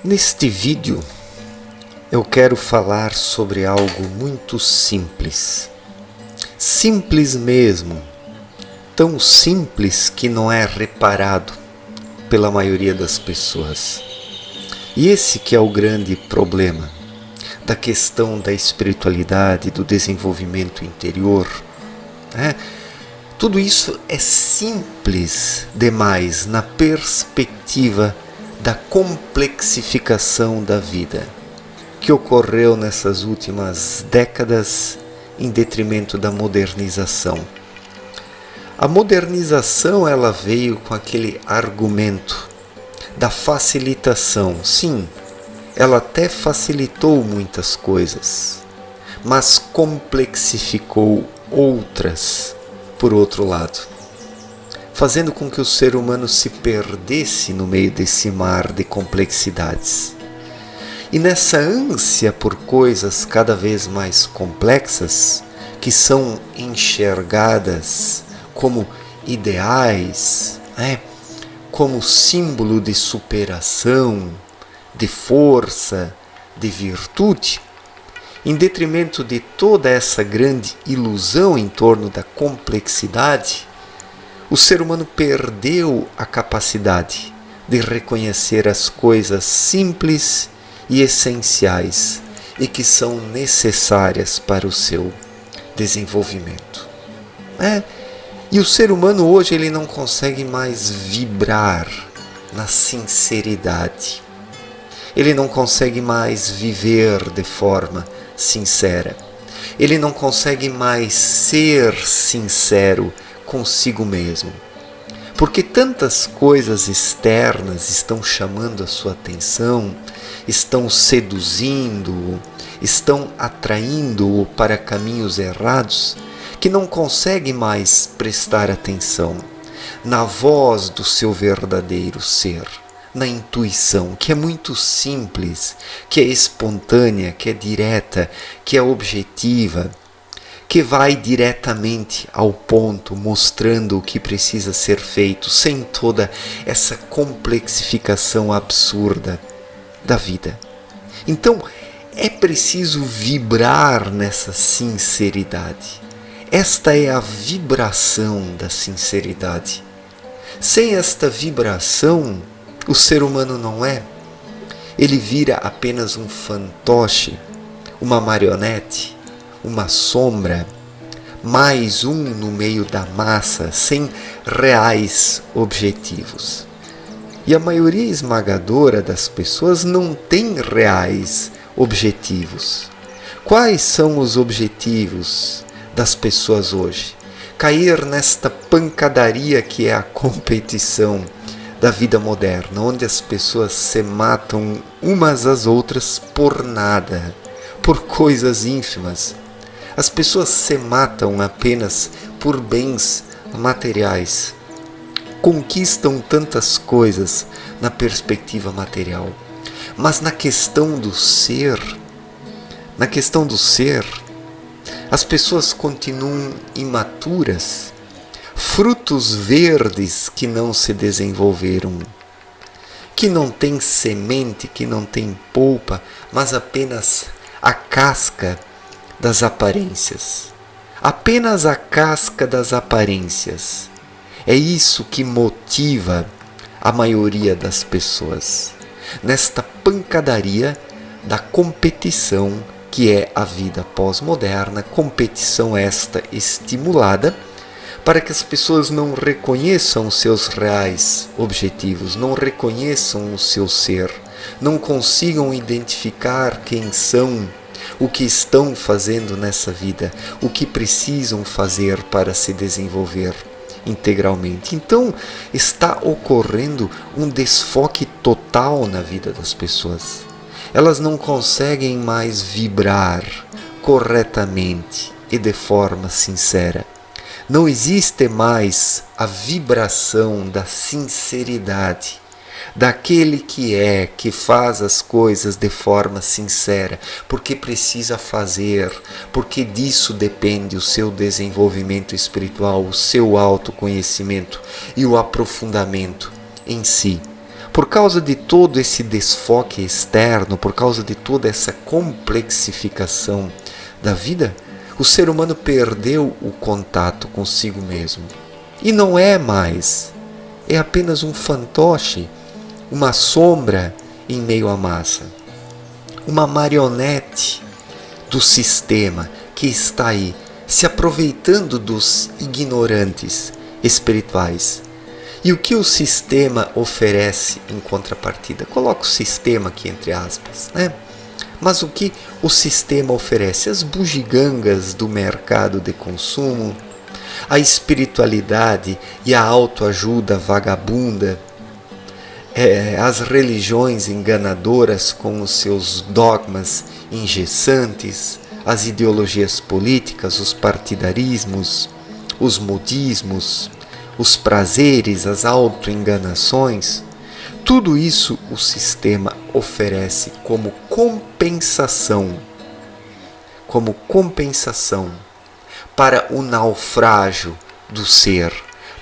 Neste vídeo eu quero falar sobre algo muito simples. Simples mesmo. Tão simples que não é reparado pela maioria das pessoas. E esse que é o grande problema da questão da espiritualidade, do desenvolvimento interior. Tudo isso é simples demais na perspectiva da complexificação da vida, que ocorreu nessas últimas décadas em detrimento da modernização. A modernização ela veio com aquele argumento da facilitação. Sim, ela até facilitou muitas coisas, mas complexificou outras por outro lado, fazendo com que o ser humano se perdesse no meio desse mar de complexidades. E nessa ânsia por coisas cada vez mais complexas, que são enxergadas como ideais, como símbolo de superação, de força, de virtude, em detrimento de toda essa grande ilusão em torno da complexidade, o ser humano perdeu a capacidade de reconhecer as coisas simples e essenciais e que são necessárias para o seu desenvolvimento. E o ser humano hoje ele não consegue mais vibrar na sinceridade. Ele não consegue mais viver de forma sincera. Ele não consegue mais ser sincero consigo mesmo. Porque tantas coisas externas estão chamando a sua atenção, estão seduzindo-o, estão atraindo-o para caminhos errados, que não consegue mais prestar atenção na voz do seu verdadeiro ser, na intuição, que é muito simples, que é espontânea, que é direta, que é objetiva, que vai diretamente ao ponto, mostrando o que precisa ser feito, sem toda essa complexificação absurda da vida. Então, é preciso vibrar nessa sinceridade. Esta é a vibração da sinceridade. Sem esta vibração, o ser humano não é. Ele vira apenas um fantoche, uma marionete, uma sombra, mais um no meio da massa, sem reais objetivos. E a maioria esmagadora das pessoas não tem reais objetivos. Quais são os objetivos das pessoas hoje? Cair nesta pancadaria que é a competição da vida moderna, onde as pessoas se matam umas às outras por nada, por coisas ínfimas. As pessoas se matam apenas por bens materiais. Conquistam tantas coisas na perspectiva material. Mas na questão do ser, as pessoas continuam imaturas, frutos verdes que não se desenvolveram, que não têm semente, que não têm polpa, mas apenas a casca das aparências. Apenas a casca das aparências. É isso que motiva a maioria das pessoas nesta pancadaria da competição que é a vida pós-moderna, competição esta estimulada para que as pessoas não reconheçam os seus reais objetivos, não reconheçam o seu ser, não consigam identificar quem são, o que estão fazendo nessa vida, o que precisam fazer para se desenvolver integralmente. Então está ocorrendo um desfoque total na vida das pessoas. Elas não conseguem mais vibrar corretamente e de forma sincera. Não existe mais a vibração da sinceridade, daquele que faz as coisas de forma sincera, porque precisa fazer, porque disso depende o seu desenvolvimento espiritual, o seu autoconhecimento e o aprofundamento em si. Por causa de todo esse desfoque externo, por causa de toda essa complexificação da vida, o ser humano perdeu o contato consigo mesmo. E não é mais, é apenas um fantoche, uma sombra em meio à massa, uma marionete do sistema que está aí, se aproveitando dos ignorantes espirituais. E o que o sistema oferece em contrapartida? Coloco o sistema aqui entre aspas, né? Mas o que o sistema oferece? As bugigangas do mercado de consumo, a espiritualidade e a autoajuda vagabunda, as religiões enganadoras com os seus dogmas engessantes, as ideologias políticas, os partidarismos, os modismos, os prazeres, as autoenganações, tudo isso o sistema oferece como compensação para o naufrágio do ser,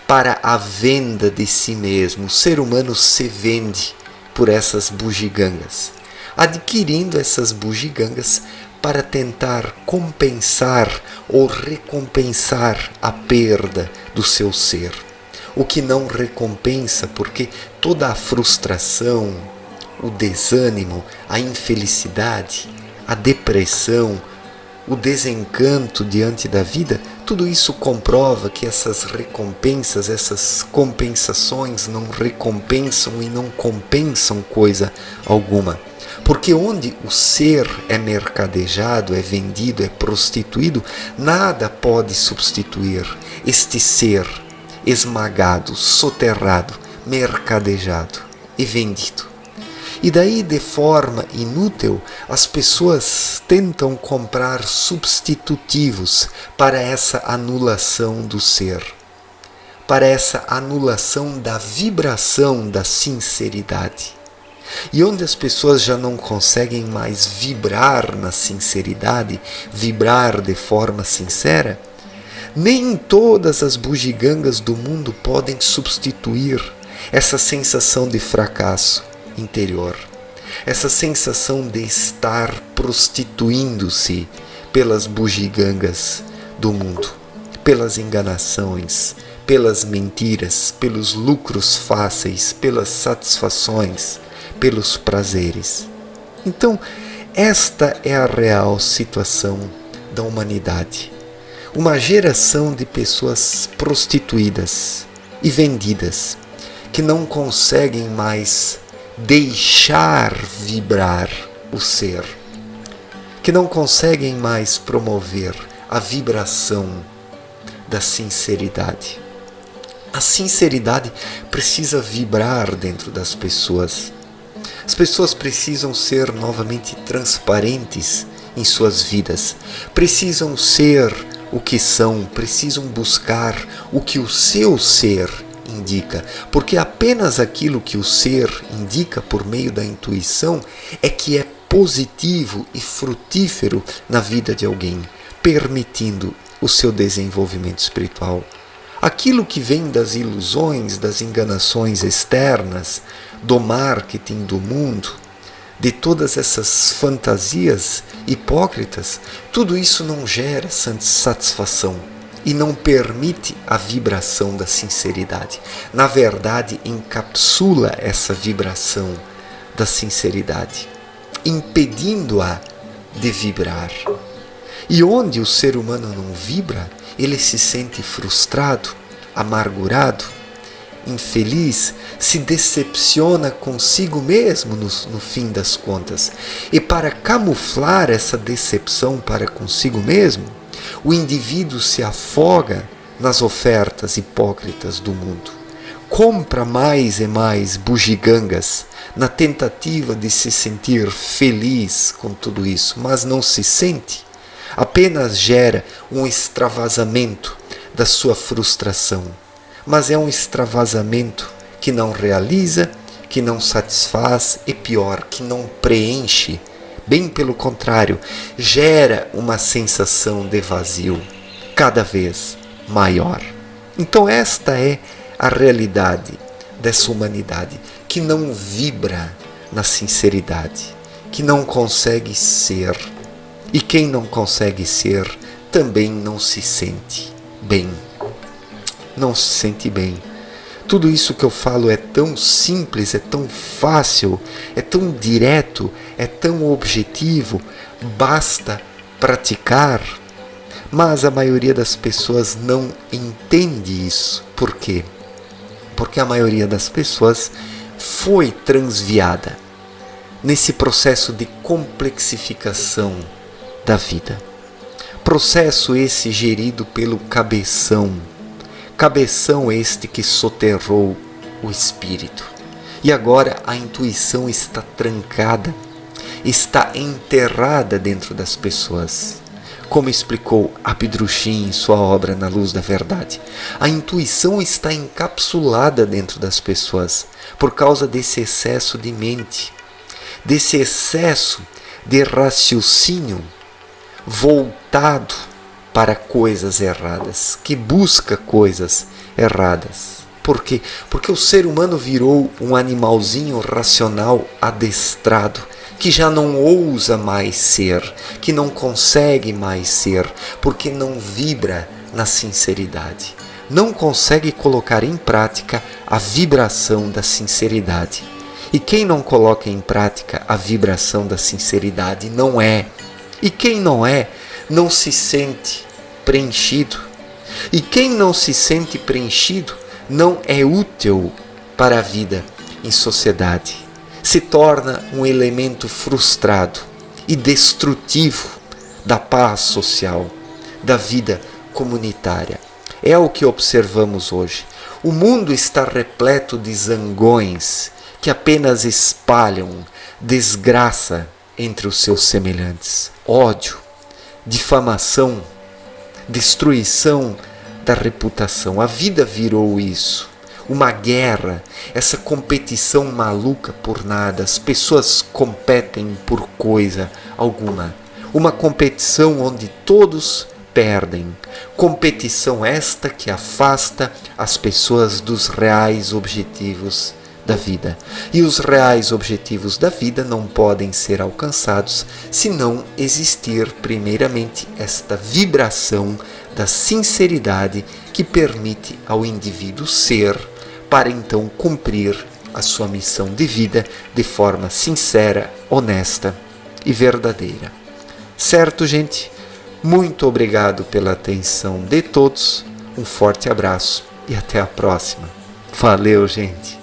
para a venda de si mesmo. O ser humano se vende por essas bugigangas, adquirindo essas bugigangas para tentar compensar ou recompensar a perda do seu ser. O que não recompensa, porque toda a frustração, o desânimo, a infelicidade, a depressão, o desencanto diante da vida, tudo isso comprova que essas recompensas, essas compensações não recompensam e não compensam coisa alguma. Porque onde o ser é mercadejado, é vendido, é prostituído, nada pode substituir este ser esmagado, soterrado, mercadejado e vendido. E daí, de forma inútil, as pessoas tentam comprar substitutivos para essa anulação do ser, para essa anulação da vibração da sinceridade. E onde as pessoas já não conseguem mais vibrar na sinceridade, vibrar de forma sincera, nem todas as bugigangas do mundo podem substituir essa sensação de fracasso interior, essa sensação de estar prostituindo-se pelas bugigangas do mundo, pelas enganações, pelas mentiras, pelos lucros fáceis, pelas satisfações, pelos prazeres. Então, esta é a real situação da humanidade. Uma geração de pessoas prostituídas e vendidas, que não conseguem mais deixar vibrar o ser, que não conseguem mais promover a vibração da sinceridade. A sinceridade precisa vibrar dentro das pessoas. As pessoas precisam ser novamente transparentes em suas vidas, precisam ser o que são, precisam buscar o que o seu ser indica, porque apenas aquilo que o ser indica por meio da intuição é que é positivo e frutífero na vida de alguém, permitindo o seu desenvolvimento espiritual. Aquilo que vem das ilusões, das enganações externas, do marketing do mundo, de todas essas fantasias hipócritas, tudo isso não gera satisfação e não permite a vibração da sinceridade. Na verdade, encapsula essa vibração da sinceridade, impedindo-a de vibrar. E onde o ser humano não vibra, ele se sente frustrado, amargurado, infeliz, se decepciona consigo mesmo no fim das contas. E para camuflar essa decepção para consigo mesmo, o indivíduo se afoga nas ofertas hipócritas do mundo. Compra mais e mais bugigangas na tentativa de se sentir feliz com tudo isso, mas não se sente. Apenas gera um extravasamento da sua frustração, mas é um extravasamento que não realiza, que não satisfaz e pior, que não preenche. Bem pelo contrário, gera uma sensação de vazio cada vez maior. Então esta é a realidade dessa humanidade que não vibra na sinceridade, que não consegue ser. E quem não consegue ser também não se sente bem. Não se sente bem. Tudo isso que eu falo é tão simples, é tão fácil, é tão direto, é tão objetivo, basta praticar. Mas a maioria das pessoas não entende isso. Por quê? Porque a maioria das pessoas foi transviada nesse processo de complexificação da vida. Processo esse gerido pelo cabeção. Cabeção este que soterrou o espírito. E agora a intuição está trancada, está enterrada dentro das pessoas. Como explicou Abdrushim em sua obra Na Luz da Verdade, a intuição está encapsulada dentro das pessoas por causa desse excesso de mente, desse excesso de raciocínio voltado para coisas erradas, que busca coisas erradas. Por quê? Porque o ser humano virou um animalzinho racional adestrado, que já não ousa mais ser, que não consegue mais ser, porque não vibra na sinceridade. Não consegue colocar em prática a vibração da sinceridade. E quem não coloca em prática a vibração da sinceridade não é. E quem não é, não se sente preenchido. E quem não se sente preenchido não é útil para a vida em sociedade. Se torna um elemento frustrado e destrutivo da paz social, da vida comunitária. É o que observamos hoje. O mundo está repleto de zangões que apenas espalham desgraça entre os seus semelhantes. Ódio, difamação, destruição da reputação. A vida virou isso. Uma guerra, essa competição maluca por nada. As pessoas competem por coisa alguma. Uma competição onde todos perdem. Competição esta que afasta as pessoas dos reais objetivos da vida. E os reais objetivos da vida não podem ser alcançados se não existir primeiramente esta vibração da sinceridade que permite ao indivíduo ser, para então cumprir a sua missão de vida de forma sincera, honesta e verdadeira. Certo, gente? Muito obrigado pela atenção de todos, um forte abraço e até a próxima. Valeu, gente!